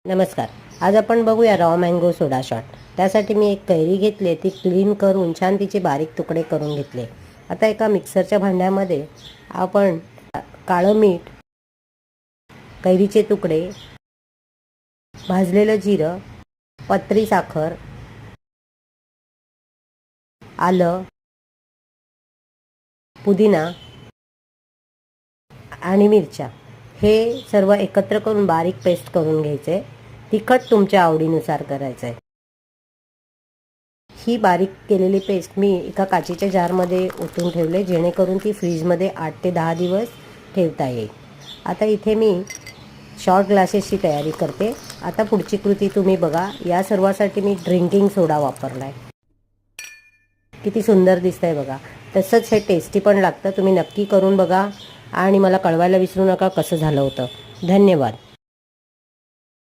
नमस्कार. आज आपण बघूया रॉ मँगो सोडा शॉट. त्यासाठी मी एक कैरी घेतली, ती क्लीन करून छान तिचे बारीक तुकडे करून घेतले. आता एका मिक्सरच्या भांड्यामध्ये आपण काळं मीठ, कैरीचे तुकडे, भाजलेलं जिरं, पत्री साखर, आलं, पुदिना आणि मिरच्या हे सर्व एकत्र करून बारीक पेस्ट करून घ्यायचे. तिखट तुमच्या आवडीनुसार करायचं आहे. ही बारीक केलेली पेस्ट मी एका काचेच्या जारमध्ये ओतून ठेवले, जेणेकरून ती फ्रीजमध्ये 8 ते 10 दिवस ठेवता येईल. आता इथे मी शॉर्ट ग्लासेसची तयारी करते. आता पुढची कृती तुम्ही बघा. या सर्वासाठी मी ड्रिंकिंग सोडा वापरला आहे. किती सुंदर दिसतंय बघा. तसंच हे टेस्टी पण लागतं. तुम्ही नक्की करून बघा आणि मला कळवायला विसरू नका कसं झालं होतं. धन्यवाद.